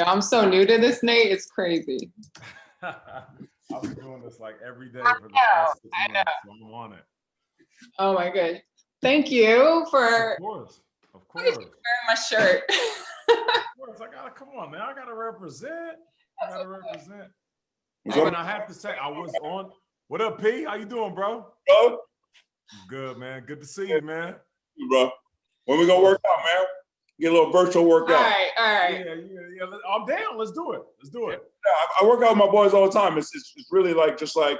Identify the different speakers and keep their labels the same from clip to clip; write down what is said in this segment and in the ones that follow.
Speaker 1: Yeah, I'm so new to this, Nate. It's crazy.
Speaker 2: I've been doing this like every day
Speaker 1: I
Speaker 2: for the
Speaker 1: know.
Speaker 2: past 6 months, so I'm on it.
Speaker 1: Oh my good. Thank you for
Speaker 2: Of course, of
Speaker 1: look at
Speaker 2: course,
Speaker 1: you wearing my shirt.
Speaker 2: of course. I gotta come on, man. I gotta represent. I gotta represent.
Speaker 3: What's
Speaker 2: Oh,
Speaker 3: up,
Speaker 2: and I have to say, I was on. What up, P? How you doing, bro?
Speaker 3: bro?
Speaker 2: Good, man. Good to see you, man.
Speaker 3: Bro, when we gonna work out, man? Get a little virtual workout.
Speaker 1: All right.
Speaker 2: Yeah. I'm down. Let's do it. Let's do it.
Speaker 3: I work out with my boys all the time. It's really like just like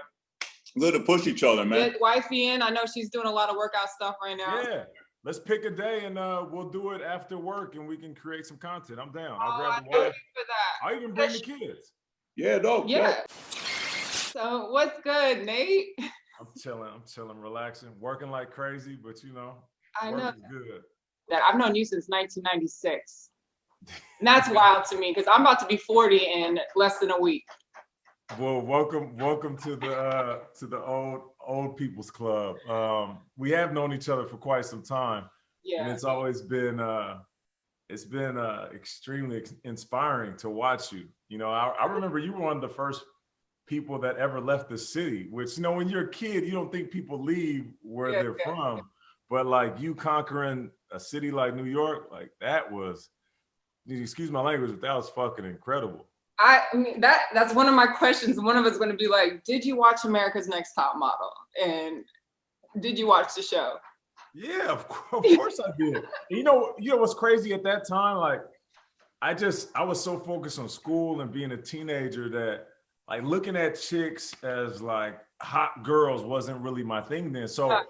Speaker 3: good to push each other, man.
Speaker 1: Get wifey in. I know she's doing a lot of workout stuff right now.
Speaker 2: Yeah. Let's pick a day and we'll do it after work and we can create some content. I'm down. I'll grab the
Speaker 1: thank
Speaker 2: wife.
Speaker 1: you for that.
Speaker 2: I'll even bring the kids.
Speaker 3: Yeah, dope.
Speaker 1: Yeah.
Speaker 3: Dope.
Speaker 1: So what's good, Nate?
Speaker 2: I'm chilling, relaxing, working like crazy, but you know,
Speaker 1: I
Speaker 2: work
Speaker 1: know
Speaker 2: is good.
Speaker 1: that I've known you since 1996. And that's wild to me because I'm about to be 40 in less than a week.
Speaker 2: Well, welcome to the old people's club. We have known each other for quite some time,
Speaker 1: Yeah.
Speaker 2: and it's always been extremely inspiring to watch you. You know, I remember you were one of the first people that ever left the city, which, you know, when you're a kid, you don't think people leave where they're from, but like you conquering a city like New York, like that was, excuse my language, but that was fucking incredible.
Speaker 1: I mean, that's one of my questions. One of us is going to be like, did you watch America's Next Top Model? And did you watch the show?
Speaker 2: Yeah, of course I did. You know what's crazy at that time? Like, I was so focused on school and being a teenager that like looking at chicks as like hot girls wasn't really my thing then. So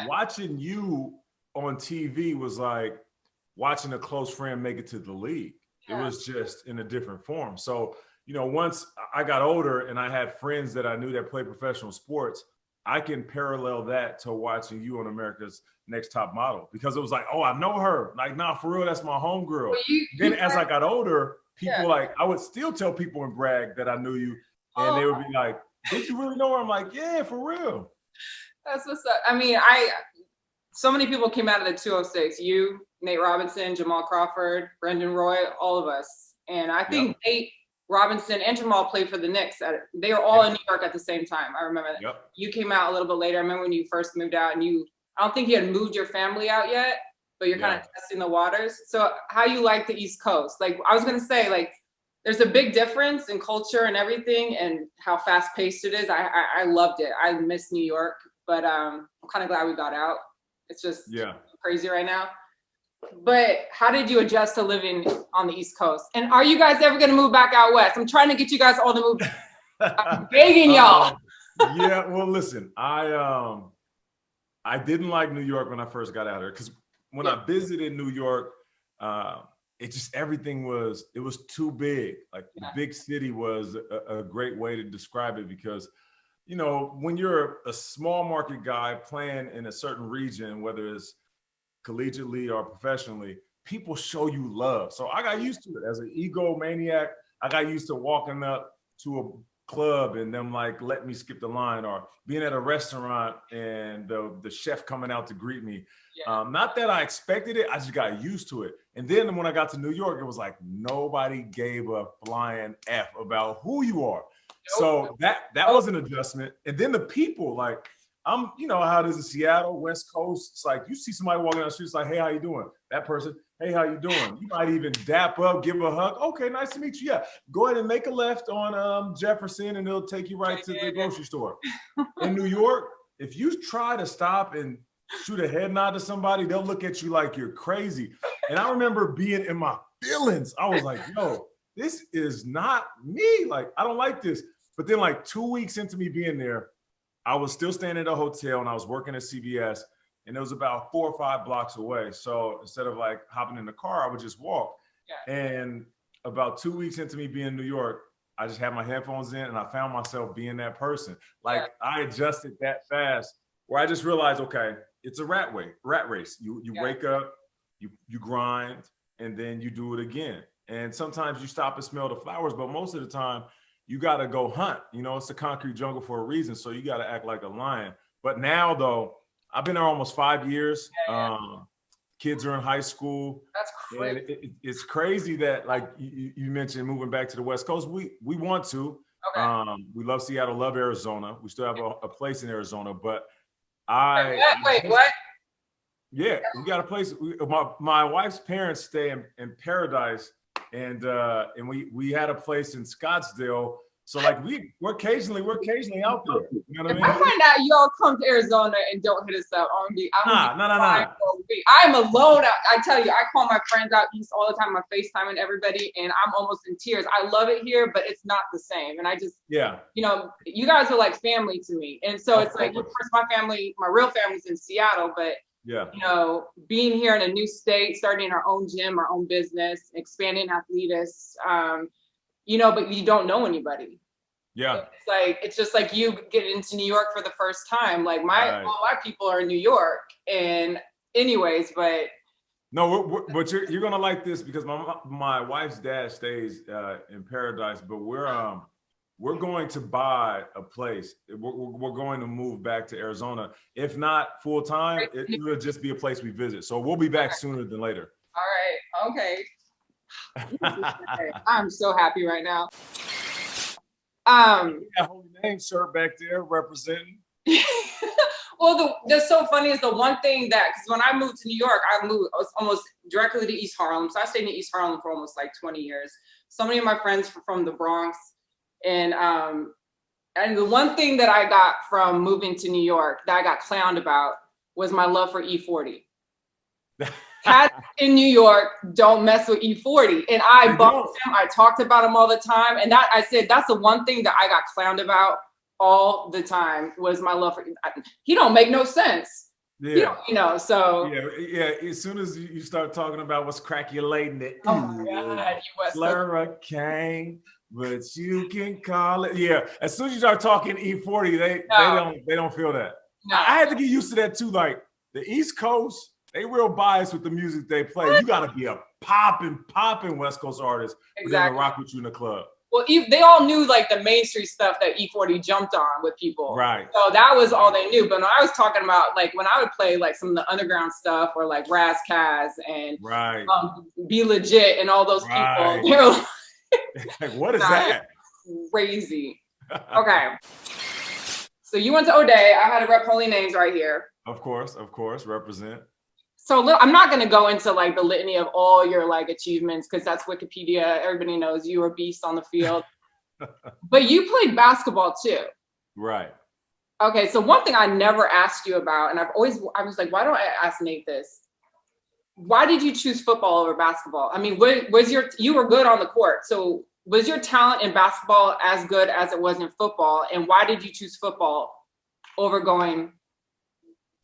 Speaker 2: watching you on TV was like watching a close friend make it to the league. It was just in a different form. So, you know, once I got older and I had friends that I knew that played professional sports, I can parallel that to watching you on America's Next Top Model, because it was like, oh, I know her. Like, nah, for real, that's my homegirl. Then as I got older, people like, I would still tell people and brag that I knew you. And they would be like, did you really know her? I'm like, yeah, for real.
Speaker 1: That's what's up. I mean, so many people came out of the 206. You, Nate Robinson, Jamal Crawford, Brendan Roy, all of us. And I think Nate Robinson and Jamal played for the Knicks. They were all in New York at the same time. I remember that. You came out a little bit later. I remember when you first moved out, and I don't think you had moved your family out yet, but you're kind of testing the waters. So how you like the East Coast? Like, I was going to say, like, there's a big difference in culture and everything and how fast paced it is. I loved it. I miss New York, but I'm kind of glad we got out. It's just crazy right now. But how did you adjust to living on the East Coast? And are you guys ever going to move back out west? I'm trying to get you guys all to move. I'm begging y'all.
Speaker 2: Yeah, well, listen, I didn't like New York when I first got out here, because when I visited New York, it just, everything was too big. Like the big city was a great way to describe it, because, you know, when you're a small market guy playing in a certain region, whether it's collegiately or professionally, people show you love. So I got used to it as an egomaniac. I got used to walking up to a club and them like let me skip the line, or being at a restaurant and the chef coming out to greet me. Not that I expected it, I just got used to it. And then when I got to New York, it was like nobody gave a flying F about who you are. So that was an adjustment. And then the people, like, you know how it is in Seattle, West Coast. It's like you see somebody walking down the street, it's like, hey, how you doing? That person, hey, how you doing? You might even dap up, give a hug. Okay, nice to meet you. Yeah, go ahead and make a left on Jefferson, and it'll take you right to the grocery store. In New York, if you try to stop and shoot a head nod to somebody, they'll look at you like you're crazy. And I remember being in my feelings. I was like, yo, this is not me. Like, I don't like this. But then like 2 weeks into me being there, I was still staying at a hotel and I was working at CBS, and it was about 4 or 5 blocks away. So instead of like hopping in the car, I would just walk. And about 2 weeks into me being in New York, I just had my headphones in and I found myself being that person. Like I adjusted that fast, where I just realized, okay, it's a rat race. You wake up, you grind, and then you do it again. And sometimes you stop and smell the flowers, but most of the time you got to go hunt. You know, it's the concrete jungle for a reason. So you got to act like a lion. But now though, I've been there almost 5 years. Kids are in high school.
Speaker 1: That's
Speaker 2: And it's crazy that, like you mentioned, moving back to the West Coast. We want to.
Speaker 1: Okay.
Speaker 2: We love Seattle, love Arizona. We still have a place in Arizona, but
Speaker 1: Wait, what?
Speaker 2: Yeah, we got a place. My wife's parents stay in Paradise, and we had a place in Scottsdale. So like we're occasionally out there. You know what
Speaker 1: If
Speaker 2: I
Speaker 1: I
Speaker 2: mean?
Speaker 1: find out y'all come to Arizona and don't hit us up, I'm gonna be
Speaker 2: Nah.
Speaker 1: crying for a week. I'm alone. I tell you, I call my friends out east all the time. I FaceTime and everybody, and I'm almost in tears. I love it here, but it's not the same. And I just,
Speaker 2: Yeah.
Speaker 1: you guys are like family to me. And so it's like, of
Speaker 2: course.
Speaker 1: course, my family, my real family's in Seattle, but
Speaker 2: Yeah.
Speaker 1: being here in a new state, starting our own gym, our own business, expanding Athletus, but you don't know anybody.
Speaker 2: Yeah.
Speaker 1: It's just like you get into New York for the first time. Like all my people are in New York, and anyways, but
Speaker 2: no, but you're gonna like this because my wife's dad stays in Paradise, but we're going to buy a place. We're going to move back to Arizona. If not full time, it will just be a place we visit. So we'll be back sooner than later.
Speaker 1: All right, okay. I'm so happy right now.
Speaker 2: Holy name shirt back there representing.
Speaker 1: Well, that's so funny is the one thing that, because when I moved to New York, I was almost directly to East Harlem. So I stayed in East Harlem for almost like 20 years. So many of my friends were from the Bronx. And the one thing that I got from moving to New York that I got clowned about was my love for E40. Cats in New York don't mess with E40. And I bumped him. I talked about him all the time. And I said, that's the one thing that I got clowned about all the time was my love for, he don't make no sense.
Speaker 2: Yeah.
Speaker 1: So.
Speaker 2: Yeah. As soon as you start talking about what's calculating it.
Speaker 1: Oh my God, you West
Speaker 2: Hurricane, but you can call it. Yeah. As soon as you start talking E40, they don't feel that. No. I had to get used to that too. Like the East Coast, they real biased with the music they play. You got to be a popping West Coast artist for them to rock with you in the club.
Speaker 1: Well, they all knew like the Main Street stuff that E40 jumped on with people.
Speaker 2: Right.
Speaker 1: So that was all they knew. But when I was talking about like when I would play like some of the underground stuff or like Raz Kaz and Be Legit and all those people, they were
Speaker 2: like, what is that?
Speaker 1: Crazy. Okay. So you went to O'Day. I had to rep Holy Names right here.
Speaker 2: Of course, represent.
Speaker 1: So I'm not going to go into like the litany of all your like achievements because that's Wikipedia. Everybody knows you were a beast on the field. But you played basketball too.
Speaker 2: Right.
Speaker 1: Okay, so one thing I never asked you about, and I was like, why don't I ask Nate this? Why did you choose football over basketball? I mean, you were good on the court. So was your talent in basketball as good as it was in football? And why did you choose football over going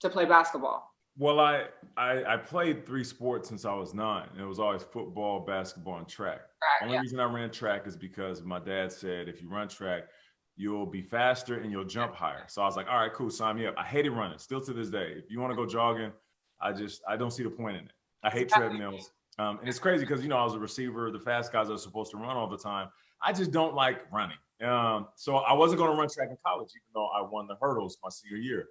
Speaker 1: to play basketball?
Speaker 2: Well, I played 3 sports since I was 9. It was always football, basketball, and track. The only reason I ran track is because my dad said if you run track, you'll be faster and you'll jump higher. So I was like, all right, cool, sign me up. I hated running, still to this day. If you want to go jogging, I don't see the point in it. I hate treadmills. And it's crazy because, I was a receiver. The fast guys are supposed to run all the time. I just don't like running. So I wasn't going to run track in college, even though I won the hurdles my senior year.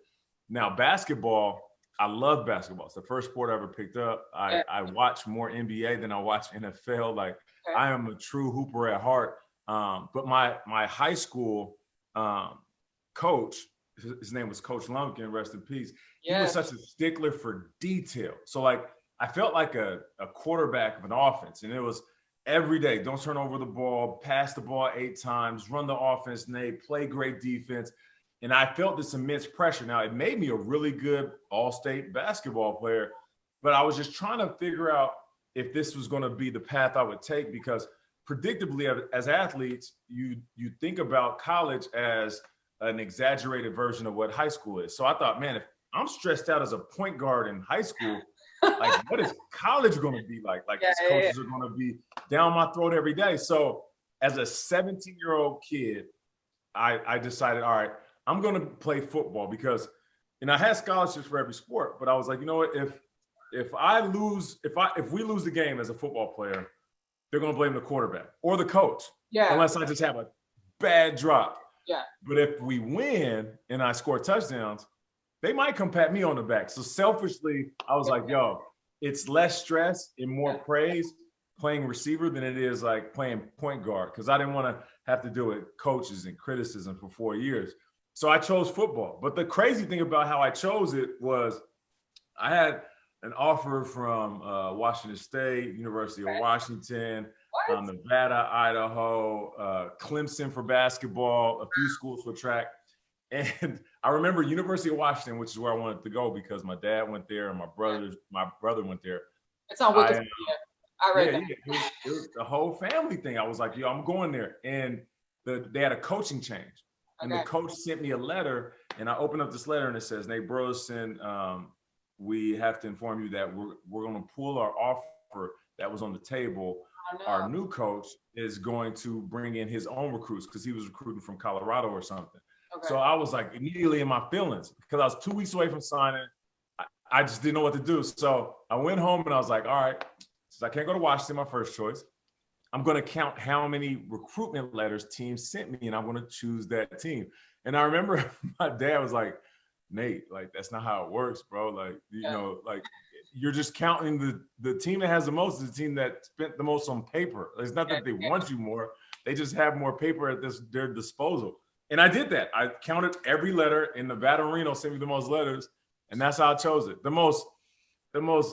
Speaker 2: Now, basketball, I love basketball. It's the first sport I ever picked up. I watch more NBA than I watch NFL. Like I am a true hooper at heart. But my high school coach, his name was Coach Lumpkin, rest in peace. He was such a stickler for detail. So like I felt like a quarterback of an offense, and it was every day. Don't turn over the ball, pass the ball 8 times, run the offense, Nate, play great defense. And I felt this immense pressure. Now, it made me a really good all-state basketball player, but I was just trying to figure out if this was going to be the path I would take because predictably, as athletes, you think about college as an exaggerated version of what high school is. So I thought, man, if I'm stressed out as a point guard in high school, like what is college going to be like? Like these coaches are going to be down my throat every day. So as a 17-year-old kid, I decided, all right, I'm going to play football because, I had scholarships for every sport, but I was like, you know what, if we lose the game as a football player, they're going to blame the quarterback or the coach. Yeah. Unless I just have a bad drop. Yeah. But if we win and I score touchdowns, they might come pat me on the back. So selfishly, I was like, yo, it's less stress and more
Speaker 1: Yeah.
Speaker 2: praise playing receiver than it is like playing point guard, because I didn't want to have to deal with coaches and criticism for 4 years. So I chose football. But the crazy thing about how I chose it was I had an offer from Washington State, University of Washington,
Speaker 1: What?
Speaker 2: Nevada, Idaho, Clemson for basketball, a few schools for track. And I remember University of Washington, which is where I wanted to go because my dad went there and my brother went there.
Speaker 1: It's on Wikipedia. I read
Speaker 2: Yeah,
Speaker 1: that.
Speaker 2: it was the whole family thing. I was like, yo, I'm going there. And they had a coaching change. And the
Speaker 1: Okay.
Speaker 2: coach sent me a letter, and I opened up this letter and it says, Nate Burleson, we have to inform you that we're going to pull our offer that was on the table.
Speaker 1: Oh, no.
Speaker 2: Our new coach is going to bring in his own recruits because he was recruiting from Colorado or something.
Speaker 1: Okay.
Speaker 2: So I was like immediately in my feelings because I was 2 weeks away from signing. I just didn't know what to do. So I went home and I was like, all right, since I can't go to Washington, my first choice, I'm going to count how many recruitment letters teams sent me, and I'm going to choose that team. And I remember my dad was like, Nate, like, that's not how it works, bro. Like, you know, like, you're just counting the team that has the most is the team that spent the most on paper. It's not that they want you more. They just have more paper at their disposal. And I did that. I counted every letter, and Nevada Reno sent me the most letters, and that's how I chose it. The most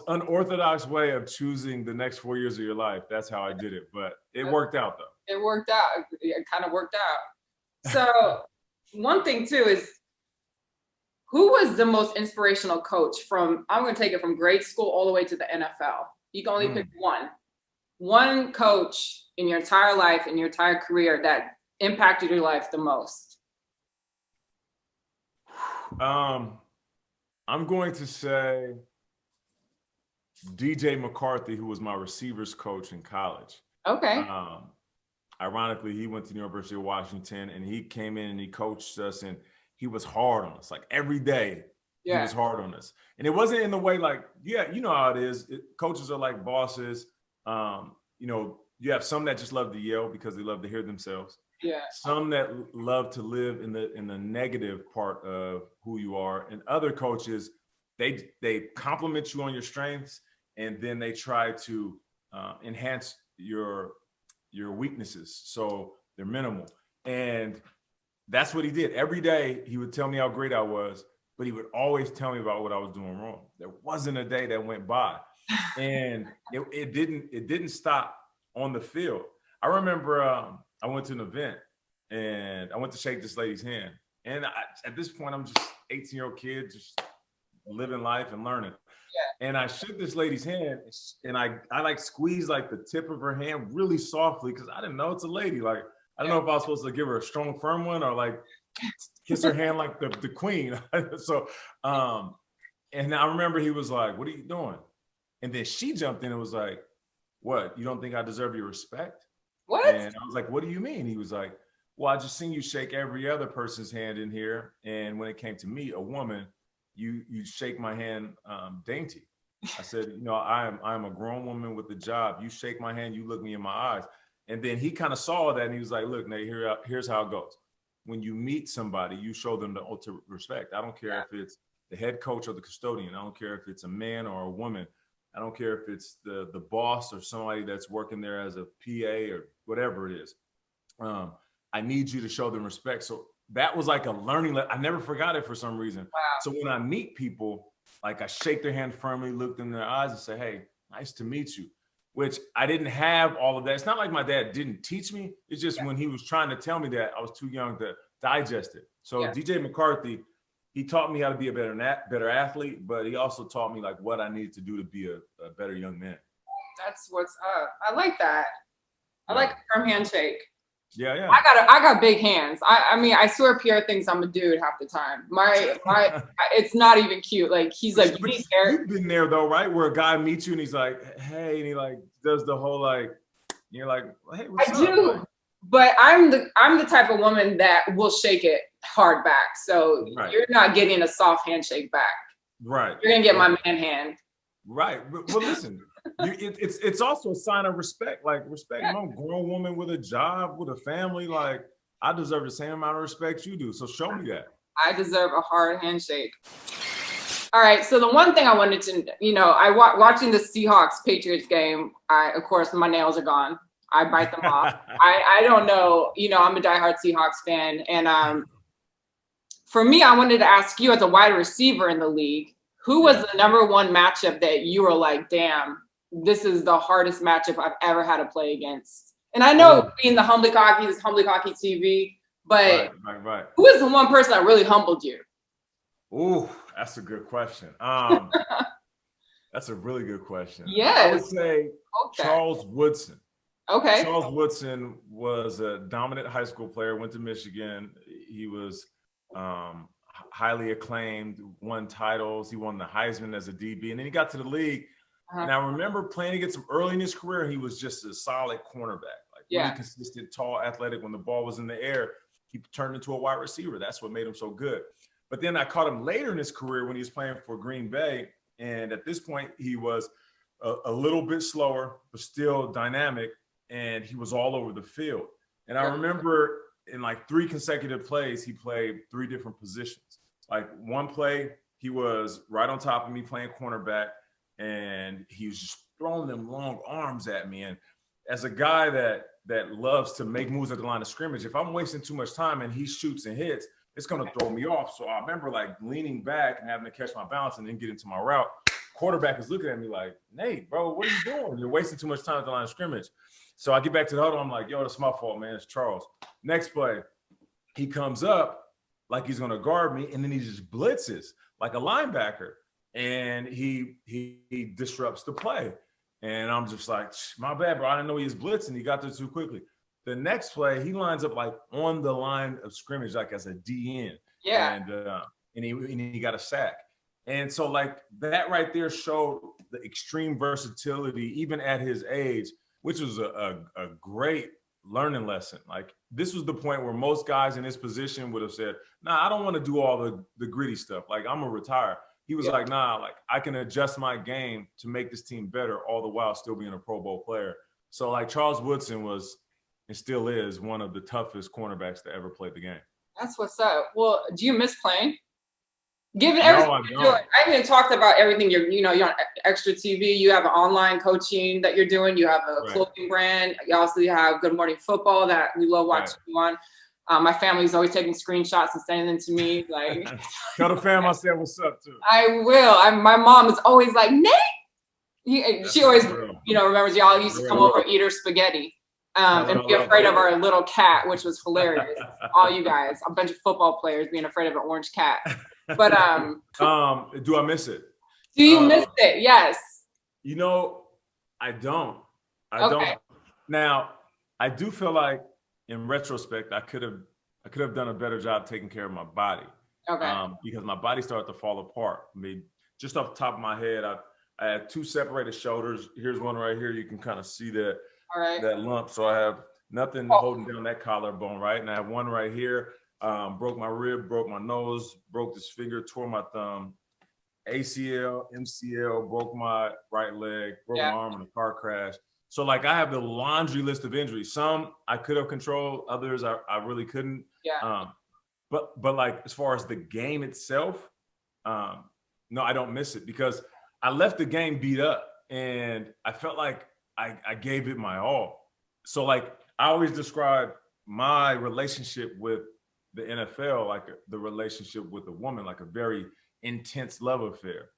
Speaker 2: unorthodox way of choosing the next 4 years of your life. That's how I did it. But it worked out, though.
Speaker 1: It worked out. It kind of worked out. So one thing too is, who was the most inspirational coach from, I'm going to take it from grade school all the way to the NFL. You can only pick one coach in your entire life, in your entire career that impacted your life the most.
Speaker 2: I'm going to say DJ McCarthy, who was my receivers coach in college.
Speaker 1: Okay.
Speaker 2: Ironically, he went to the University of Washington, and he came in and he coached us, and he was hard on us. Like every day, he was hard on us. And it wasn't in the way like, yeah, you know how it is. Coaches are like bosses. You know, you have some that just love to yell because they love to hear themselves.
Speaker 1: Yeah.
Speaker 2: Some that love to live in the negative part of who you are, and other coaches, they compliment you on your strengths, and then they try to enhance your weaknesses, so they're minimal. And that's what he did. Every day he would tell me how great I was, but he would always tell me about what I was doing wrong. There wasn't a day that went by, and it didn't stop on the field. I remember I went to an event and I went to shake this lady's hand, and at this point I'm just 18-year-old kid, just living life and learning. Yeah. And I shook this lady's hand, and I like squeezed like the tip of her hand really softly because I didn't know it's a lady. Like, I don't know if I was supposed to give her a strong, firm one or like kiss her hand like the queen. So, and I remember he was like, "What are you doing?" And then she jumped in and was like, "What? You don't think I deserve your respect?"
Speaker 1: What?
Speaker 2: And I was like, "What do you mean?" He was like, "Well, I just seen you shake every other person's hand in here, and when it came to me, a woman, you shake my hand dainty." I said, "You know, I am a grown woman with a job. You shake my hand, you look me in my eyes." And then he kind of saw that, and he was like, "Look, Nate, here's how it goes. When you meet somebody, you show them the ultimate respect. I don't care if it's the head coach or the custodian. I don't care if it's a man or a woman. I don't care if it's the boss or somebody that's working there as a PA or whatever it is. I need you to show them respect." So that was like a learning. I never forgot it for some reason.
Speaker 1: Wow.
Speaker 2: So when I meet people, like I shake their hand firmly, look in their eyes and say, "Hey, nice to meet you," which I didn't have all of that. It's not like my dad didn't teach me. It's just when he was trying to tell me that, I was too young to digest it. So DJ McCarthy, he taught me how to be a better athlete, but he also taught me like what I needed to do to be a better young man.
Speaker 1: That's what's up. I like that. I like a firm handshake.
Speaker 2: Yeah.
Speaker 1: I got big hands. I mean, I swear Pierre thinks I'm a dude half the time. My it's not even cute. Like he's like,
Speaker 2: you've been there though, right? Where a guy meets you and he's like, "Hey," and he like does the whole like, you're like, "Hey, what's up?" I do, like,
Speaker 1: but I'm the type of woman that will shake it hard back. So you're not getting a soft handshake back.
Speaker 2: Right.
Speaker 1: You're gonna get my man hand.
Speaker 2: Right. Well, listen. It's also a sign of respect. Like respect, I'm a grown woman with a job, with a family. Like I deserve the same amount of respect you do. So show me that.
Speaker 1: I deserve a hard handshake. All right. So the one thing I wanted to, watching the Seahawks Patriots game, of course, my nails are gone. I bite them off. I don't know. I'm a diehard Seahawks fan. And for me, I wanted to ask you as a wide receiver in the league, who was the number one matchup that you were like, damn, this is the hardest matchup I've ever had to play against? And I know being the Humbly Cocky is Humbly Cocky TV, but
Speaker 2: right.
Speaker 1: who is the one person that really humbled you?
Speaker 2: Ooh, that's a good question. That's a really good question.
Speaker 1: Yes.
Speaker 2: I would say Charles Woodson.
Speaker 1: Okay.
Speaker 2: Charles Woodson was a dominant high school player, went to Michigan. He was highly acclaimed, won titles. He won the Heisman as a DB. And then he got to the league. And I remember playing against him early in his career. He was just a solid cornerback, like really consistent, tall, athletic. When the ball was in the air, he turned into a wide receiver. That's what made him so good. But then I caught him later in his career when he was playing for Green Bay. And at this point, he was a little bit slower, but still dynamic. And he was all over the field. And I remember in like 3 consecutive plays, he played 3 different positions. Like one play, he was right on top of me playing cornerback, and he was just throwing them long arms at me. And as a guy that loves to make moves at the line of scrimmage, if I'm wasting too much time and he shoots and hits, it's going to throw me off. So I remember like leaning back and having to catch my balance and then get into my route. Quarterback is looking at me like, Nate, bro, what are you doing? You're wasting too much time at the line of scrimmage. So I get back to the huddle. I'm like, yo, that's my fault, man. It's Charles. Next play, he comes up like he's going to guard me, and then he just blitzes like a linebacker, and he disrupts the play. And I'm just like, my bad, bro. I didn't know he was blitzing. He got there too quickly. The next play, he lines up like on the line of scrimmage, like as a DN.
Speaker 1: Yeah.
Speaker 2: And he got a sack. And so like that right there showed the extreme versatility, even at his age, which was a great learning lesson. Like this was the point where most guys in his position would have said, nah, I don't want to do all the gritty stuff. Like I'm gonna retire. He was like, nah, like I can adjust my game to make this team better, all the while still being a Pro Bowl player. So like Charles Woodson was and still is one of the toughest cornerbacks to ever play the game.
Speaker 1: That's what's up. Well, do you miss playing? Given everything you're doing, I haven't even talked about everything you're on Extra TV. You have an online coaching that you're doing. You have a clothing brand. You also have Good Morning Football that we love watching you on. My family's always taking screenshots and sending them to me. Like,
Speaker 2: tell the fam I said what's up too.
Speaker 1: I will. My mom is always like, Nate. She always, remembers y'all used to come over and eat her spaghetti. And be afraid of our little cat, which was hilarious. All you guys, a bunch of football players being afraid of an orange cat. But
Speaker 2: do I miss it?
Speaker 1: Do you miss it? Yes.
Speaker 2: I don't. I don't. Now, I do feel like in retrospect, I could have done a better job taking care of my body.
Speaker 1: Okay.
Speaker 2: Because my body started to fall apart. I mean, just off the top of my head, I had 2 separated shoulders. Here's one right here. You can kind of see that.
Speaker 1: All right.
Speaker 2: That lump. So I have nothing holding down that collarbone, right? And I have one right here. Broke my rib, broke my nose, broke this finger, tore my thumb, ACL, MCL, broke my right leg, broke my arm in a car crash. So like I have the laundry list of injuries. Some I could have controlled, others I really couldn't.
Speaker 1: Yeah.
Speaker 2: But like as far as the game itself, no, I don't miss it because I left the game beat up and I felt like I gave it my all. So like I always describe my relationship with the NFL like the relationship with a woman, like a very intense love affair.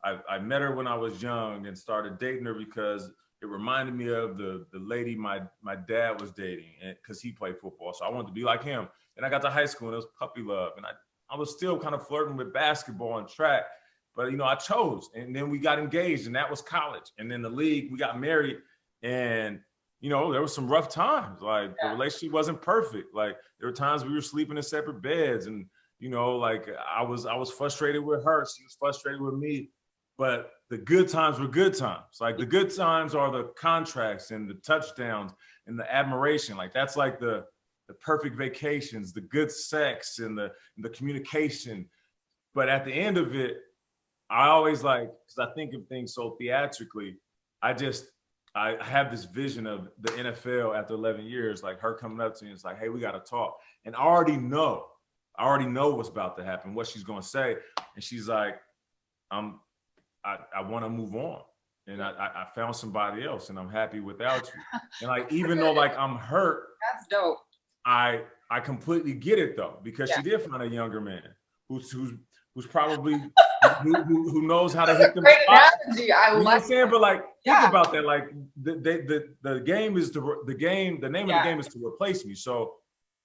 Speaker 2: I met her when I was young and started dating her because it reminded me of the lady my dad was dating, and because he played football. So I wanted to be like him. And I got to high school and it was puppy love. And I was still kind of flirting with basketball and track. But, I chose. And then we got engaged, and that was college. And then the league, we got married. And, there was some rough times. Like, the relationship wasn't perfect. Like, there were times we were sleeping in separate beds. And, like, I was frustrated with her. She was frustrated with me. But the good times were good times. Like, the good times are the contracts and the touchdowns and the admiration. Like, that's like the perfect vacations, the good sex and the communication. But at the end of it, I always because I think of things so theatrically, I have this vision of the NFL after 11 years, like her coming up to me and it's like, hey, we got to talk. And I already know what's about to happen, what she's going to say. And she's like, I want to move on. And I found somebody else and I'm happy without you. And like, even though like I'm hurt,
Speaker 1: That's dope.
Speaker 2: I completely get it though, because she did find a younger man who's probably who knows how to hit them
Speaker 1: Great
Speaker 2: spots.
Speaker 1: analogy.
Speaker 2: You
Speaker 1: I
Speaker 2: know what
Speaker 1: like
Speaker 2: I'm saying? But like, think
Speaker 1: Yeah.
Speaker 2: about that. Like the game is the name of the game is to replace me. So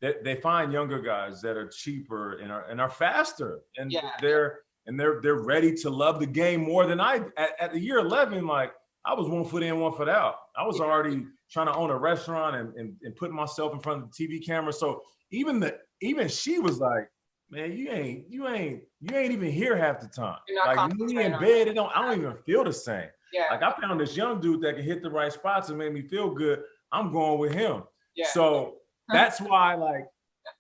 Speaker 2: they find younger guys that are cheaper and are faster, and they're ready to love the game more than I. At the year 11, like I was 1 foot in, 1 foot out. I was already trying to own a restaurant and putting myself in front of the TV camera. So even she was like, man, you ain't even here half the time. Like me in bed, I don't even feel the same.
Speaker 1: Yeah.
Speaker 2: Like I found this young dude that can hit the right spots and make me feel good. I'm going with him.
Speaker 1: Yeah.
Speaker 2: So that's why like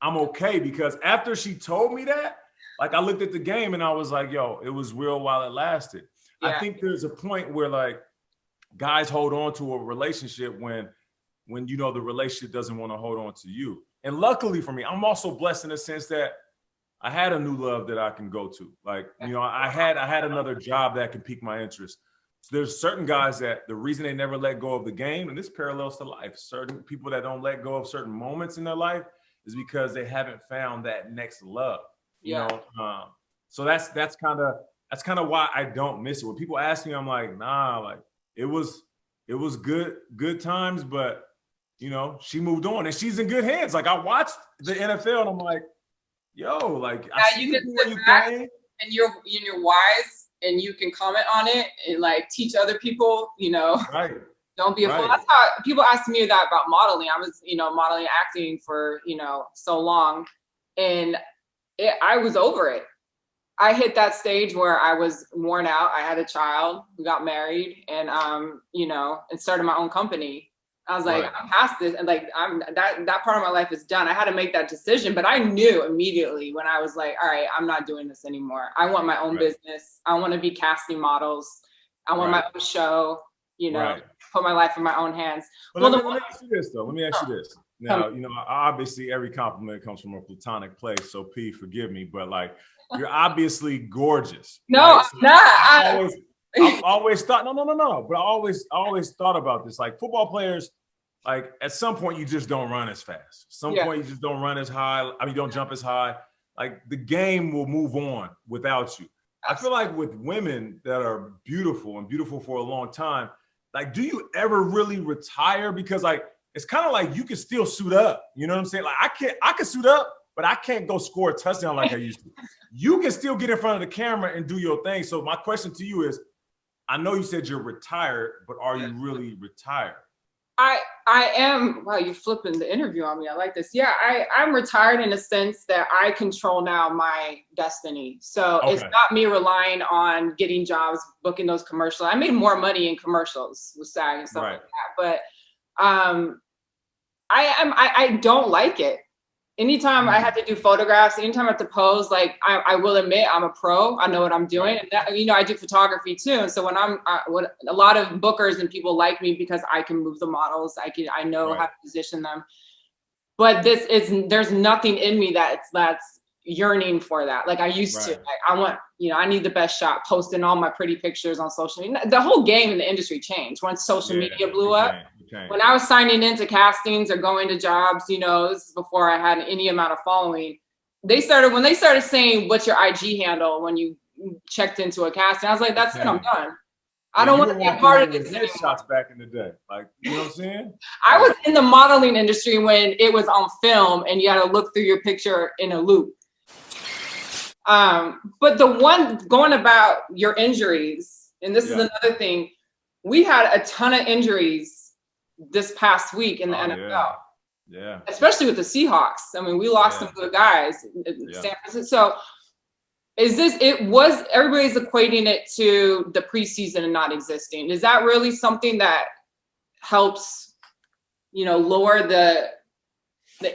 Speaker 2: I'm okay, because after she told me that, like I looked at the game and I was like, yo, it was real while it lasted. Yeah. I think there's a point where like guys hold on to a relationship when you know the relationship doesn't want to hold on to you. And luckily for me, I'm also blessed in the sense that I had a new love that I can go to. Like, you know, I had another job that can pique my interest. So there's certain guys that the reason they never let go of the game, and this parallels to life, certain people that don't let go of certain moments in their life is because they haven't found that next love. You know, so that's kind of why I don't miss it. When people ask me, I'm like, nah, like it was good times, but you know, she moved on and she's in good hands. Like I watched the NFL and I'm like, yo, like I see
Speaker 1: you can
Speaker 2: what
Speaker 1: sit
Speaker 2: you
Speaker 1: back
Speaker 2: think.
Speaker 1: and you're wise and you can comment on it and like teach other people, you know.
Speaker 2: Right.
Speaker 1: Don't be a fool. That's how people ask me that about modeling. I was, you know, modeling, acting for, you know, so long, and I was over it. I hit that stage where I was worn out. I had a child, we got married, and you know, and started my own company. I was like, I'm past this, and like that part of my life is done. I had to make that decision, but I knew immediately when I was like, all right, I'm not doing this anymore. I want my own business. I want to be casting models. I want my own show, you know, put my life in my own hands.
Speaker 2: But let me ask you this though. Let me ask you this. Now, you know, obviously every compliment comes from a platonic place, so P, forgive me, but like you're obviously gorgeous.
Speaker 1: No,
Speaker 2: right? So
Speaker 1: I'm not.
Speaker 2: I've always thought, no, but I always thought about this. Like football players, like at some point you just don't run as fast. Some point you just don't run as high. I mean, you don't jump as high. Like the game will move on without you. I feel like with women that are beautiful and beautiful for a long time, like, do you ever really retire? Because like, it's kind of like you can still suit up. You know what I'm saying? Like I can suit up, but I can't go score a touchdown like I used to. You can still get in front of the camera and do your thing. So my question to you is, I know you said you're retired, but are you really retired?
Speaker 1: I am. Wow, you're flipping the interview on me. I like this. Yeah, I'm retired in a sense that I control now my destiny. So it's not me relying on getting jobs, booking those commercials. I made more money in commercials with SAG and stuff like that. But I don't like it. Anytime I have to do photographs, anytime I have to pose, like I will admit I'm a pro. I know what I'm doing. And that, you know, I do photography too. And so when when a lot of bookers and people like me because I can move the models, I know how to position them. But there's nothing in me that's yearning for that. Like I used to. Like, I want, you know, I need the best shot, posting all my pretty pictures on social media. The whole game in the industry changed once social media blew up. When I was signing into castings or going to jobs, you know, this is before I had any amount of following. When they started saying, what's your IG handle when you checked into a casting, I was like, that's it, I'm done. I don't want to be a part of this anymore.
Speaker 2: Shots back in the day, like, you know what I'm saying?
Speaker 1: I was in the modeling industry when it was on film and you had to look through your picture in a loop. But the one going about your injuries, and this is another thing, we had a ton of injuries this past week in the NFL.
Speaker 2: Yeah. Especially
Speaker 1: with the Seahawks. I mean, we lost some good guys. San Francisco. So everybody's equating it to the preseason and not existing. Is that really something that helps, you know, lower the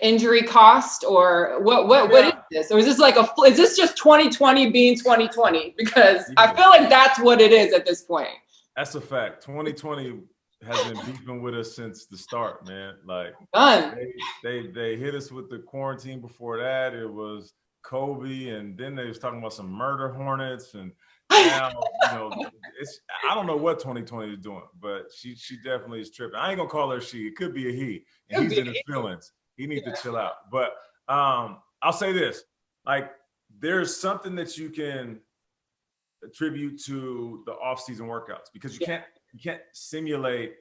Speaker 1: injury cost, or what is this? Or is this is this just 2020 being 2020? Because I feel like that's what it is at this point.
Speaker 2: That's a fact. 2020 has been beefing with us since the start, man. Like they hit us with the quarantine. Before that, it was Kobe, and then they was talking about some murder hornets, and now, I don't know what 2020 is doing, but she definitely is tripping. I ain't gonna call her she. It could be a he, and he's in his feelings. He needs to chill out. But I'll say this: like, there's something that you can attribute to the off-season workouts because you can't simulate,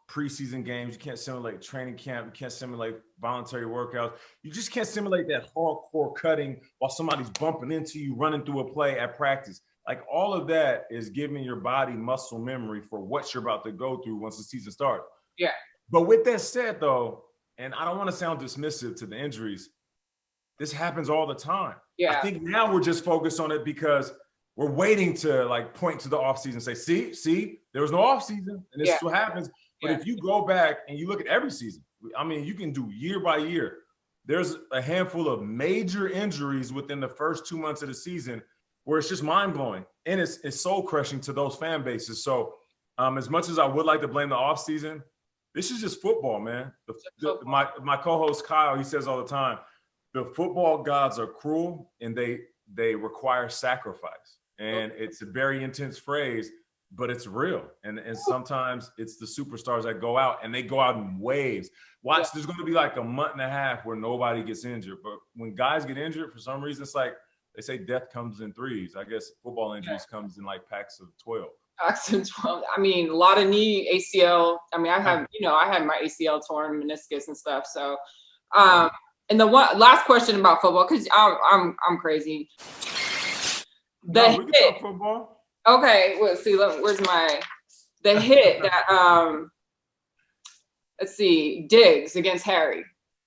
Speaker 2: preseason games. You can't simulate training camp. You can't simulate voluntary workouts. You just can't simulate that hardcore cutting while somebody's bumping into you, running through a play at practice. Like, all of that is giving your body muscle memory for what you're about to go through once the season starts.
Speaker 1: Yeah.
Speaker 2: But with that said, though, and I don't want to sound dismissive to the injuries, this happens all the time.
Speaker 1: Yeah.
Speaker 2: I think now we're just focused on it because we're waiting to point to the offseason and say, see, there was no offseason, and this is what happens. But if you go back and you look at every season, I mean, you can do year by year. There's a handful of major injuries within the first 2 months of the season where it's just mind-blowing. And it's soul-crushing to those fan bases. So as much as I would like to blame the offseason, this is just football, man. My co-host Kyle, he says all the time, the football gods are cruel and they require sacrifice. And it's a very intense phrase, but it's real. And sometimes it's the superstars that go out, and they go out in waves. Watch, there's going to be like a month and a half where nobody gets injured. But when guys get injured, for some reason, it's like they say death comes in threes. I guess football injuries comes in like packs of 12.
Speaker 1: Packs of 12. I mean, a lot of knee, ACL. I mean, I had my ACL torn, meniscus and stuff. So, and the last question about football, because I'm crazy. We can talk football. Okay, well, see, where's the hit that let's see, Diggs against Harry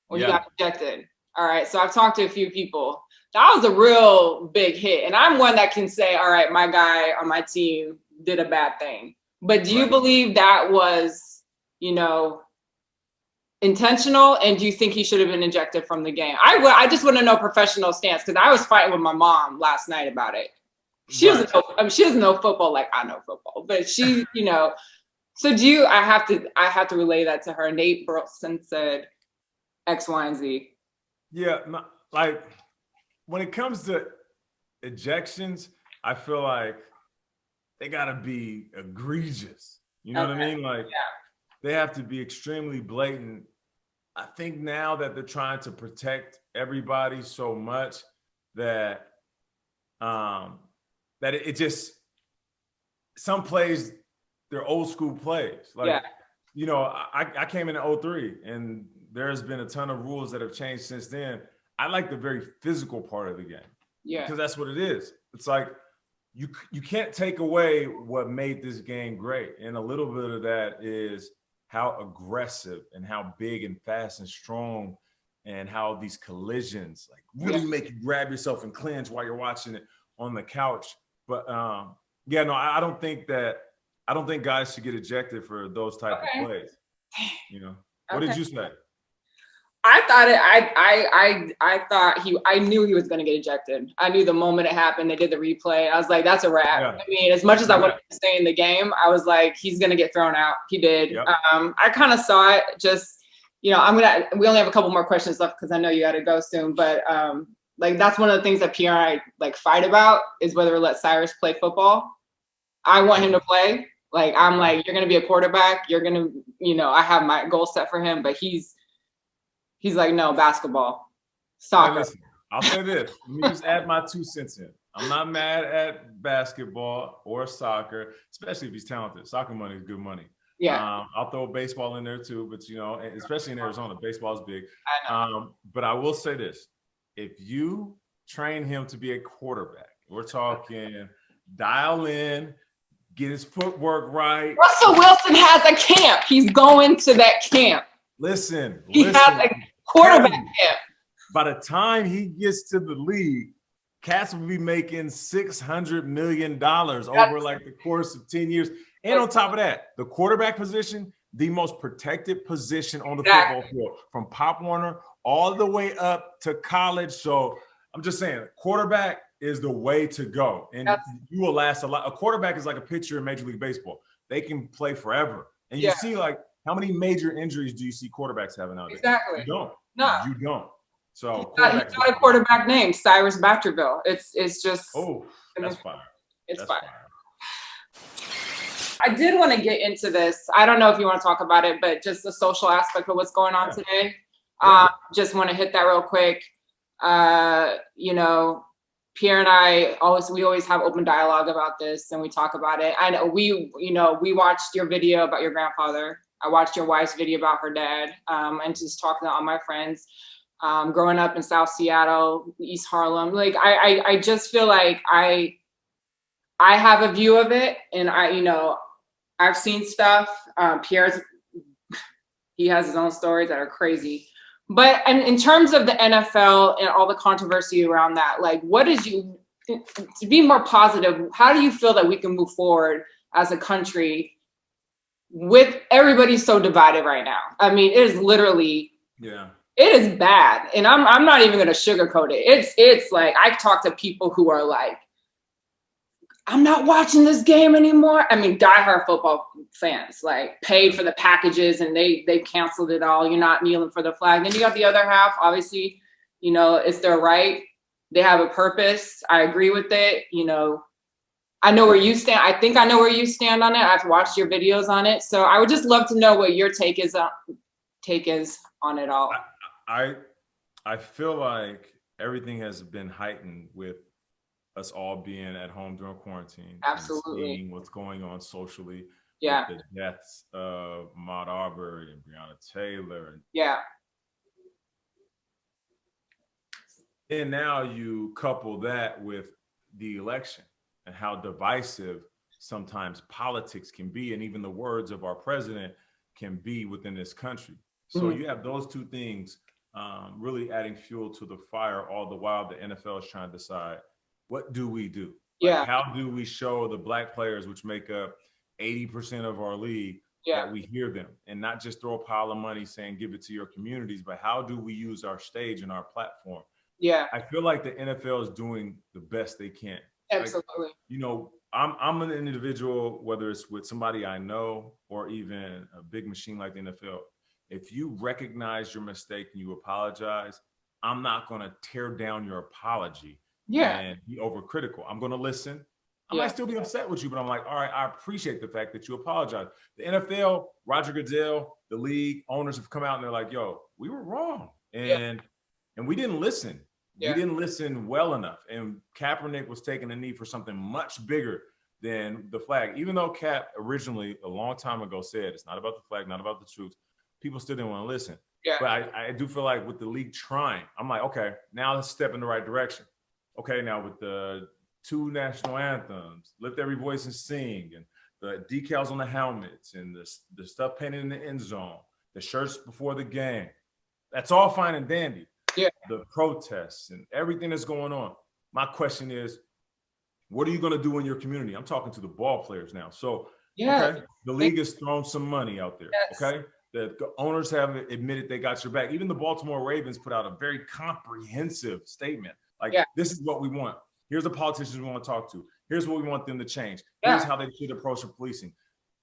Speaker 1: when he got ejected. All right, so I've talked to a few people. That was a real big hit, and I'm one that can say, all right, my guy on my team did a bad thing. But do you believe that was, intentional, and do you think he should have been ejected from the game? I just want to know professional stance, because I was fighting with my mom last night about it. She doesn't know. I mean, she doesn't know football like I know football, but she, So do you? I have to relay that to her. Nate Burleson said X, Y, and Z.
Speaker 2: Yeah, like when it comes to ejections, I feel like they gotta be egregious. You know what I mean? Like, they have to be extremely blatant. I think now that they're trying to protect everybody so much that that it just, some plays, they're old school plays. Like, I came in 03, and there's been a ton of rules that have changed since then. I like the very physical part of the game. Yeah. Because that's what it is. It's like, you can't take away what made this game great. And a little bit of that is how aggressive and how big and fast and strong, and how these collisions like really make you grab yourself and clinch while you're watching it on the couch. But I don't think guys should get ejected for those type of plays. What did you say?
Speaker 1: I thought I knew he was going to get ejected. I knew the moment it happened, they did the replay. I was like, that's a wrap. Yeah. I mean, as much as I wanted to stay in the game, I was like, he's going to get thrown out. He did. Yep. I kind of saw it. Just, we only have a couple more questions left because I know you got to go soon. But like, that's one of the things that Pierre and I like fight about, is whether we let Cyrus play football. I want him to play. Like, I'm like, you're going to be a quarterback. You're going to, I have my goal set for him, but he's like, no, basketball, soccer.
Speaker 2: Listen, I'll say this. Let me just add my 2 cents in. I'm not mad at basketball or soccer, especially if he's talented. Soccer money is good money. Yeah. I'll throw baseball in there too, but especially in Arizona, baseball is big. I know. But I will say this: if you train him to be a quarterback, we're talking dial in, get his footwork right.
Speaker 1: Russell Wilson has a camp. He's going to that camp.
Speaker 2: Listen.
Speaker 1: He has a quarterback camp.
Speaker 2: By the time he gets to the league, Cats will be making $600 million over like the course of 10 years. And on top of that, the quarterback position, the most protected position on the football field, from Pop Warner all the way up to college. So I'm just saying, quarterback is the way to go. And you will last a lot. A quarterback is like a pitcher in Major League Baseball. They can play forever. And you see, like, how many major injuries do you see quarterbacks having nowadays?
Speaker 1: Exactly.
Speaker 2: You don't.
Speaker 1: No.
Speaker 2: You don't. So
Speaker 1: he's got a quarterback named Cyrus Batterville. It's just
Speaker 2: That's fire.
Speaker 1: It's
Speaker 2: That's
Speaker 1: fire.
Speaker 2: fire.
Speaker 1: I did want to get into this. I don't know if you want to talk about it, but just the social aspect of what's going on today.
Speaker 2: Yeah.
Speaker 1: Just want to hit that real quick. You know, Pierre and I we always have open dialogue about this, and we talk about it. I know we watched your video about your grandfather. I watched your wife's video about her dad, and just talking to all my friends. Growing up in South Seattle, East Harlem, like I just feel like I have a view of it, and I've seen stuff. Pierre's, he has his own stories that are crazy. But in terms of the NFL and all the controversy around that, like, to be more positive, how do you feel that we can move forward as a country with everybody so divided right now? I mean, it is literally, it is bad. And I'm not even going to sugarcoat it. It's like, I talk to people who are like, I'm not watching this game anymore. I mean, diehard football fans, like, paid for the packages and they canceled it all. You're not kneeling for the flag. Then you got the other half, obviously, it's their right. They have a purpose. I agree with it. I know where you stand. I think I know where you stand on it. I've watched your videos on it. So I would just love to know what your take is on it all.
Speaker 2: I feel like everything has been heightened with us all being at home during quarantine.
Speaker 1: Absolutely.
Speaker 2: Seeing what's going on socially.
Speaker 1: Yeah.
Speaker 2: With the deaths of Ahmaud Arbery and Breonna Taylor.
Speaker 1: Yeah.
Speaker 2: And now you couple that with the election and how divisive sometimes politics can be, and even the words of our president can be within this country. So you have those two things really adding fuel to the fire, all the while the NFL is trying to decide, what do we do? Like, how do we show the Black players, which make up 80% of our league, that we hear them, and not just throw a pile of money saying give it to your communities, but how do we use our stage and our platform? Yeah, I feel like the NFL is doing the best they can.
Speaker 1: Absolutely.
Speaker 2: Like, I'm an individual, whether it's with somebody I know or even a big machine like the NFL. If you recognize your mistake and you apologize, I'm not going to tear down your apology and be overcritical. I'm going to listen. I might still be upset with you, but I'm like, all right, I appreciate the fact that you apologize. The NFL, Roger Goodell, the league owners have come out and they're like, yo, we were wrong. And we didn't listen. We didn't listen well enough. And Kaepernick was taking a knee for something much bigger than the flag. Even though Cap originally, a long time ago, said it's not about the flag, not about the truth, people still didn't want to listen. But I do feel like with the league trying, I'm like, okay, now let's step in the right direction. Okay, now with the 2 national anthems, Lift Every Voice and Sing, and the decals on the helmets, and the stuff painted in the end zone, the shirts before the game, that's all fine and dandy. The protests and everything that's going on. My question is, what are you going to do in your community? I'm talking to the ball players now. So, okay, the league has thrown some money out there. Okay, the owners have admitted they got your back. Even the Baltimore Ravens put out a very comprehensive statement. Like, this is what we want. Here's the politicians we want to talk to. Here's what we want them to change. Here's how they should approach the policing.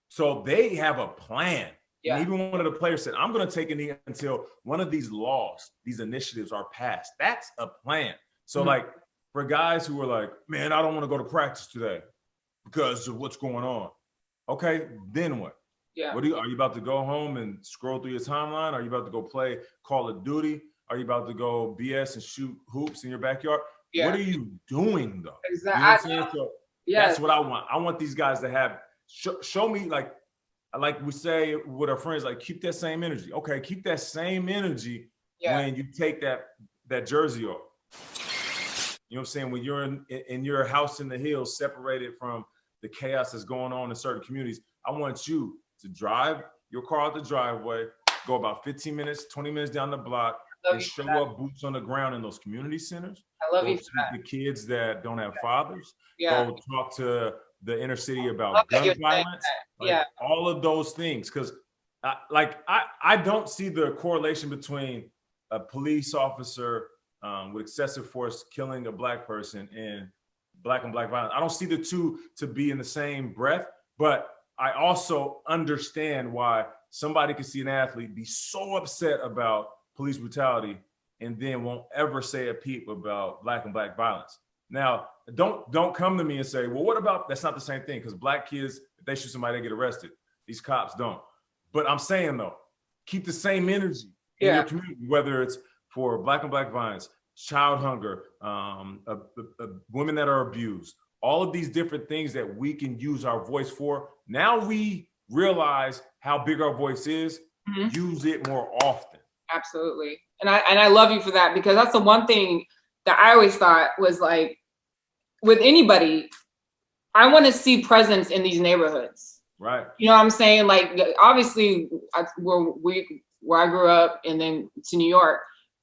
Speaker 2: So they have a plan. And even one of the players said, I'm going to take a knee until one of these laws, these initiatives are passed. That's a plan. So like, for guys who are like, man, I don't want to go to practice today because of what's going on. Okay, then what? Are you about to go home and scroll through your timeline? Are you about to go play Call of Duty? Are you about to go BS and shoot hoops in your backyard? What are you doing though? Exactly. You know what I'm saying? So that's what I want. I want these guys to have, show me, like we say with our friends, like, keep that same energy. Okay, keep that same energy when you take that jersey off. You know what I'm saying? When you're in your house in the hills, separated from the chaos that's going on in certain communities, I want you to drive your car out the driveway, go about 15 minutes, 20 minutes down the block, and show up boots on the ground in those community centers.
Speaker 1: I love you for
Speaker 2: that. The kids that don't have fathers. Go talk to the inner city about gun violence. All of those things. Because I don't see the correlation between a police officer with excessive force killing a Black person and Black on Black violence. I don't see the two to be in the same breath, but I also understand why somebody can see an athlete be so upset about police brutality and then won't ever say a peep about Black on Black violence. Now, don't come to me and say, well, what about, that's not the same thing, because black kids, if they shoot somebody, they get arrested. These cops don't. But I'm saying though, keep the same energy in your community, whether it's for black and black violence, child hunger, women that are abused, all of these different things that we can use our voice for. Now we realize how big our voice is, use it more often.
Speaker 1: Absolutely. And I love you for that, because that's the one thing that I always thought was like, with anybody, I want to see presence in these neighborhoods.
Speaker 2: Right.
Speaker 1: You know what I'm saying? Like, obviously, where I grew up and then to New York,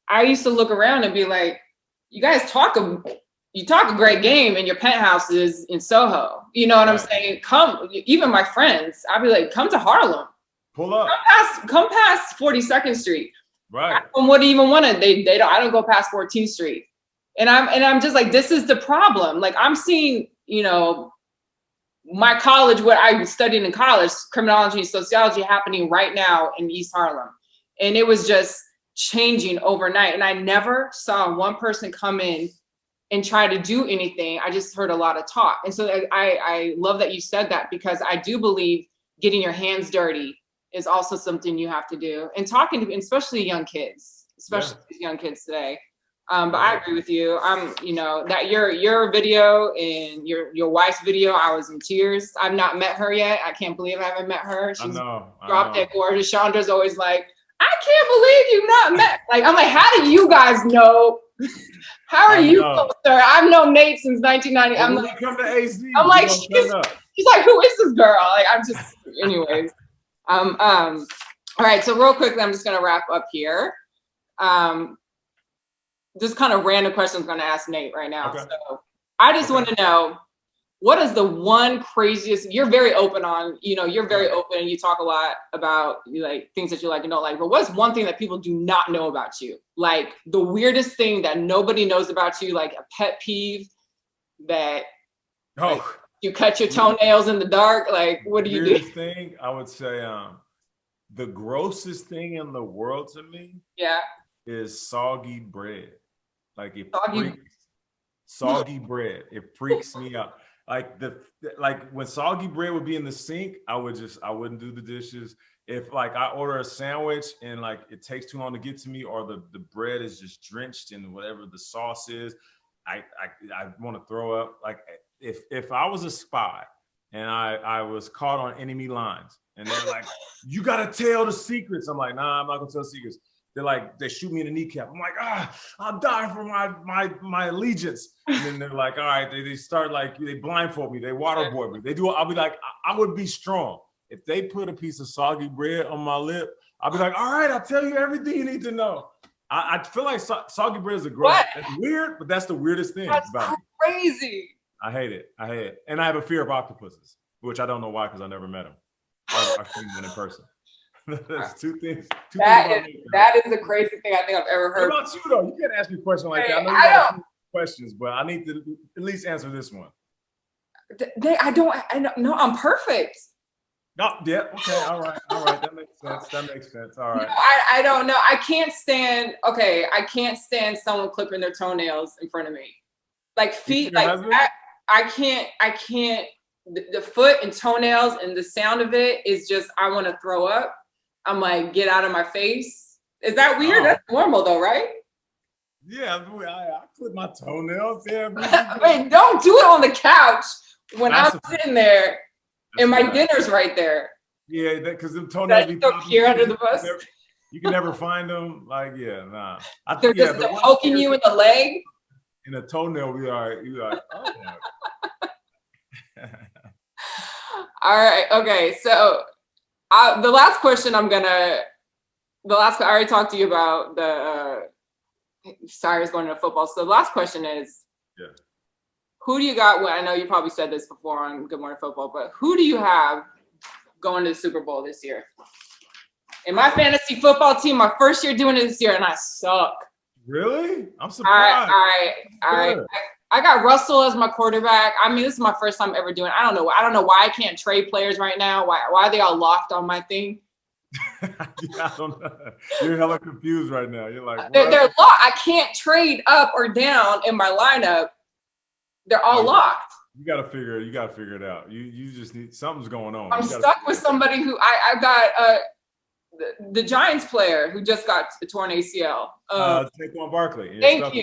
Speaker 1: I used to look around and be like, you guys talk a great game in your penthouses in Soho. You know what I'm saying? Come, even my friends, I'd be like, come to Harlem.
Speaker 2: Pull up.
Speaker 1: Come past 42nd Street.
Speaker 2: Right.
Speaker 1: I don't even want to. They don't. I don't go past 14th Street. And I'm just like, this is the problem. Like, I'm seeing, you know, my college, what I studied in college, criminology and sociology, happening right now in East Harlem. And it was just changing overnight. And I never saw one person come in and try to do anything. I just heard a lot of talk. And so I love that you said that, because I do believe getting your hands dirty is also something you have to do. And talking to, especially young kids, young kids today. But I agree with you. You know, that your video and your wife's video, I was in tears. I've not met her yet. I can't believe I haven't met her. She's dropped dead gorgeous. Chandra's always like, I can't believe you've not met. Like, I'm like, how do you guys know? How are you, sir? I've known Nate since 1990. I'm like,
Speaker 2: come to AZ.
Speaker 1: I'm like, she's like, who is this girl? Like, I'm just, anyways. All right. So real quickly, I'm just gonna wrap up here. Just kind of random questions I'm going to ask Nate right now. Okay. So I just want to know, what is the one craziest, you're very open on, you know, you're very open and you talk a lot about like things that you like and don't like, but what's one thing that people do not know about you? Like the weirdest thing that nobody knows about you, like a pet peeve that like, you cut your toenails in the dark. Like, what do you do?
Speaker 2: Weirdest thing, I would say the grossest thing in the world to me is soggy bread. Like soggy bread, it freaks me out. Like when soggy bread would be in the sink, I wouldn't do the dishes. If like I order a sandwich and like it takes too long to get to me, or the bread is just drenched in whatever the sauce is, I want to throw up. Like if I was a spy and I was caught on enemy lines and they're like, you gotta tell the secrets. I'm like, nah, I'm not gonna tell secrets. They're like, they shoot me in the kneecap. I'm like, I'll die for my allegiance. And then they're like, all right, they start like, they blindfold me, they waterboard me. They do, I'll be like, I would be strong. If they put a piece of soggy bread on my lip, I'll be like, all right, I'll tell you everything you need to know. I feel like soggy bread is a gross. It's weird, but that's the weirdest thing about it.
Speaker 1: Crazy.
Speaker 2: I hate it. And I have a fear of octopuses, which I don't know why, because I never met them. I've seen them in person. That's two things.
Speaker 1: That is the crazy thing I think I've ever heard.
Speaker 2: What about you though? You can't ask me a question like that. I know you have questions, but I need to at least answer this one.
Speaker 1: I know. I'm perfect.
Speaker 2: No, yeah, okay, all right. That makes sense. All right.
Speaker 1: No, I don't know. I can't stand someone clipping their toenails in front of me. Like feet, like I can't. The foot and toenails and the sound of it is just, I want to throw up. I'm like, get out of my face. Is that weird? That's normal though, right?
Speaker 2: Yeah, I clip my toenails. Yeah.
Speaker 1: Wait, don't do it on the couch when I'm sitting there and my dinner's right there.
Speaker 2: Yeah, because the toenails be
Speaker 1: here under the bus.
Speaker 2: You can never find them. Like, yeah, nah.
Speaker 1: They're just poking you in the leg.
Speaker 2: In a toenail, we are. Oh,
Speaker 1: all right. Okay. So the last question I already talked to you about Cyrus going to football. So the last question is, who do you got? Well, I know you probably said this before on Good Morning Football, but who do you have going to the Super Bowl this year? In my fantasy football team, my first year doing it this year, and I suck.
Speaker 2: Really? I'm surprised.
Speaker 1: All right. I got Russell as my quarterback. I mean, this is my first time ever doing it. I don't know why I can't trade players right now. Why are they all locked on my thing?
Speaker 2: Yeah, I don't know. You're hella confused right now. You're like,
Speaker 1: they're locked. I can't trade up or down in my lineup They're all locked.
Speaker 2: You gotta figure it out. You just need, something's going on.
Speaker 1: I'm stuck with somebody who I got the Giants player who just got a torn ACL.
Speaker 2: Saquon Barkley.
Speaker 1: Thank you.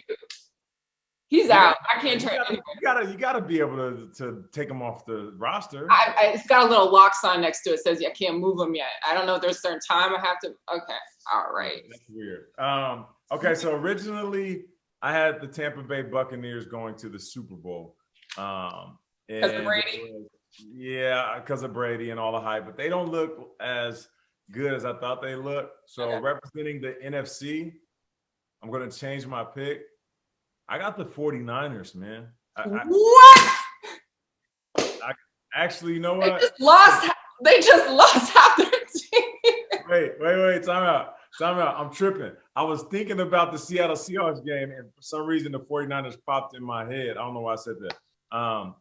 Speaker 1: He's out. I can't turn.
Speaker 2: You gotta be able to take him off the roster.
Speaker 1: It's got a little lock sign next to it. Says I can't move him yet. I don't know if there's a certain time I have to. Okay, all right.
Speaker 2: That's weird. Okay, so originally I had the Tampa Bay Buccaneers going to the Super Bowl.
Speaker 1: Because of Brady.
Speaker 2: Yeah, because of Brady and all the hype, but they don't look as good as I thought they looked. So representing the NFC, I'm going to change my pick. I got the 49ers, man.
Speaker 1: What?
Speaker 2: Actually, you know what?
Speaker 1: They just lost half their team.
Speaker 2: Wait. Time out. I'm tripping. I was thinking about the Seattle Seahawks game, and for some reason, the 49ers popped in my head. I don't know why I said that. I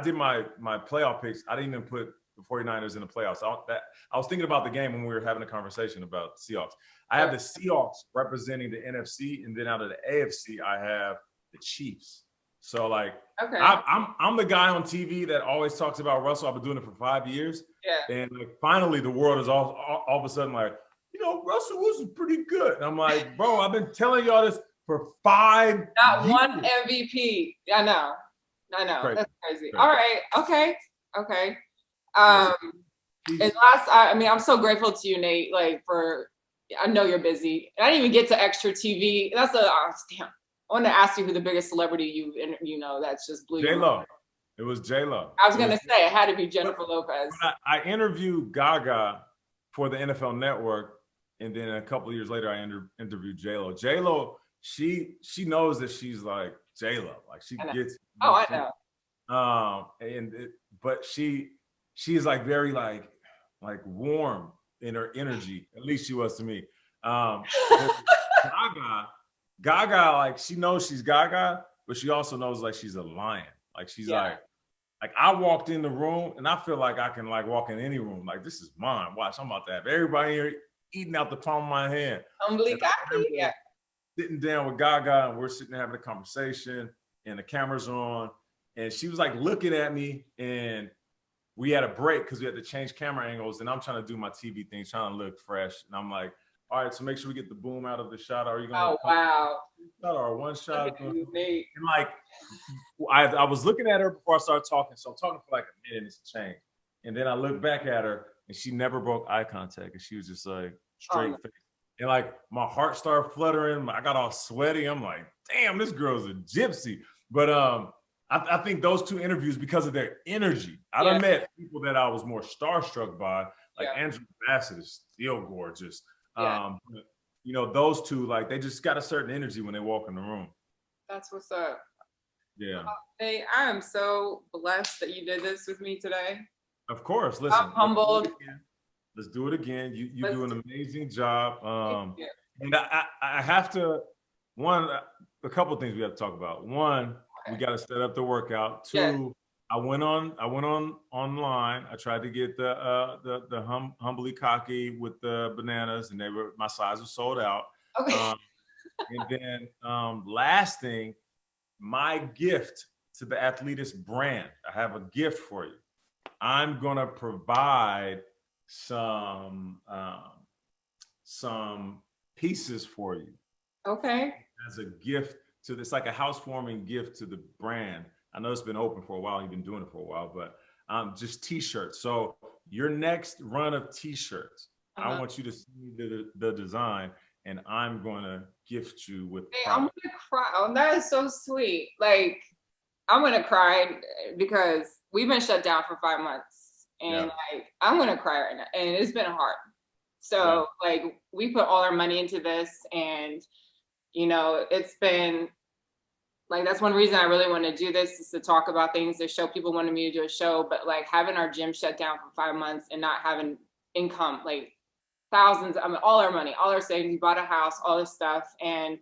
Speaker 2: did my playoff picks. I didn't even put the 49ers in the playoffs. I was thinking about the game when we were having a conversation about the Seahawks. I have the Seahawks representing the NFC, and then out of the AFC, I have the Chiefs. So like, I'm the guy on TV that always talks about Russell. I've been doing it for 5 years. Yeah. And like, finally, the world is all of a sudden like, Russell Wilson's pretty good. And I'm like, bro, I've been telling y'all this for 5 years.
Speaker 1: Not one MVP. I know. Crazy. That's crazy. All right. Okay. And I'm so grateful to you, Nate, I know you're busy. I didn't even get to extra TV. Damn. I want to ask you who the biggest celebrity that's just blew
Speaker 2: you. J-Lo. It was J-Lo.
Speaker 1: I was going to say it had to be Jennifer Lopez.
Speaker 2: I interviewed Gaga for the NFL Network, and then a couple of years later, I interviewed J-Lo. J-Lo, she knows that she's like J-Lo. Like she gets.
Speaker 1: I
Speaker 2: know. But she is like very like warm in her energy. At least she was to me. Gaga, like she knows she's Gaga, but she also knows like she's a lion. Like she's like I walked in the room and I feel like I can like walk in any room. Like this is mine. Watch, I'm about to have everybody here eating out the palm of my hand. Sitting down with Gaga and we're sitting there having a conversation and the camera's on. And she was like looking at me and we had a break because we had to change camera angles. And I'm trying to do my TV thing, trying to look fresh. And I'm like, all right, so make sure we get the boom out of the shot. Are you going to or one shot? And like, I was looking at her before I started talking. So I'm talking for like a minute, it's a change. And then I looked back at her and she never broke eye contact. And she was just like straight face. And like my heart started fluttering. I got all sweaty. I'm like, damn, this girl's a gypsy. But I think those two interviews, because of their energy, I done met people that I was more starstruck by, like Andrew Bassett is still gorgeous. Those two, like they just got a certain energy when they walk in the room.
Speaker 1: That's what's up.
Speaker 2: Yeah.
Speaker 1: Hey, I am so blessed that you did this with me today.
Speaker 2: Of course. Listen,
Speaker 1: I'm humbled.
Speaker 2: Let's do it again. You do an amazing job. And I have to, a couple of things we have to talk about. One, we got to set up the workout. Two, I went online. I tried to get the Humbly Cocky with the bananas, and my size was sold out.
Speaker 1: Okay.
Speaker 2: And then last thing, my gift to the Athletis brand. I have a gift for you. I'm gonna provide some pieces for you.
Speaker 1: Okay.
Speaker 2: As a gift to this, like a housewarming gift to the brand. I know it's been open for a while. You've been doing it for a while, but just T-shirts. So your next run of T-shirts, I want you to send me the design, and I'm going to gift you with.
Speaker 1: Hey, I'm gonna cry. Oh, that is so sweet. Like I'm gonna cry because we've been shut down for 5 months, and like I'm gonna cry right now, and it's been hard. So like we put all our money into this, and it's been. Like, that's one reason I really want to do this is to talk about things, to show people wanted me to do a show, but like having our gym shut down for 5 months and not having income, like thousands, all our money, all our savings, we bought a house, all this stuff. And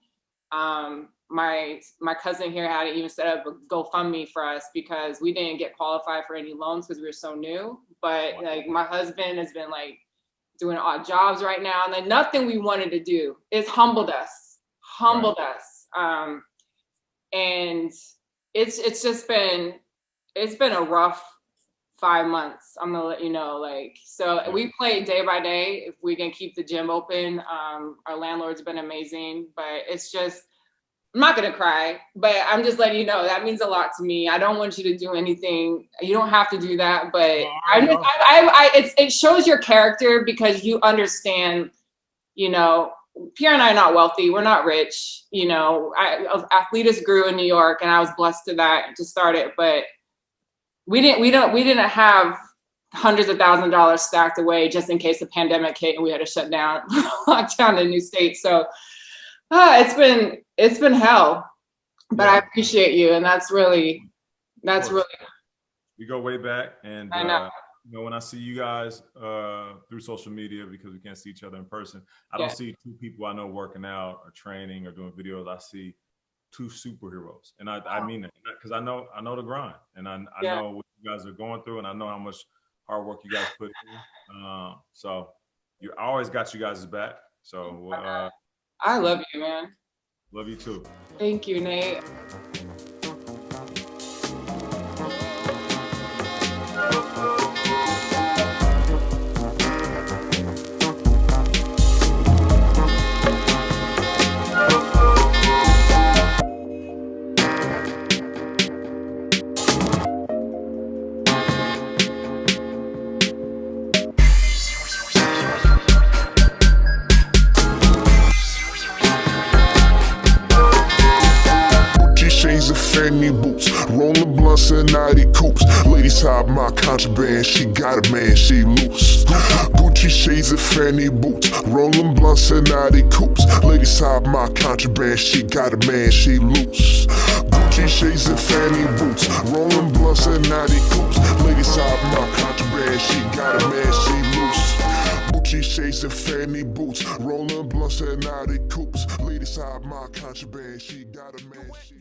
Speaker 1: my cousin here had to even set up a GoFundMe for us because we didn't get qualified for any loans because we were so new. But like my husband has been like doing odd jobs right now. And then nothing we wanted to do is humbled us. And it's just been a rough 5 months. I'm gonna let you know. Like, so we play day by day if we can keep the gym open. Our landlord's been amazing, but it's just, I'm not gonna cry, but I'm just letting you know that means a lot to me. I don't want you to do anything. You don't have to do that, but it shows your character because you understand. You know, Pierre and I are not wealthy. We're not rich. You know, Athletus grew in New York, and I was blessed to start it, but we didn't have hundreds of thousands of dollars stacked away just in case the pandemic hit and we had to shut down, lock down a new state. So it's been hell, but I appreciate you, and that's really.
Speaker 2: We go way back, and
Speaker 1: I know.
Speaker 2: You know, when I see you guys through social media, because we can't see each other in person, I don't see two people I know working out or training or doing videos. I see two superheroes, and I mean that because I know the grind, and I know what you guys are going through, and I know how much hard work you guys put in. So I always got you guys' back. So
Speaker 1: I love you, man.
Speaker 2: Love you too.
Speaker 1: Thank you, Nate.
Speaker 4: Fanny boots, rolling blunts and naughty coops. Ladies hide my contraband, she got a man, she loose. Gucci shades and fanny boots, rolling blunts and naughty coops. Ladies hide my contraband, she got a man, she loose. Gucci shades and fanny boots, rolling blunts and naughty coops. Ladies hide my contraband, she got a man, she loose. Gucci shades and fanny boots, rolling blunts and naughty coops. Ladies hide my contraband, she got a man, she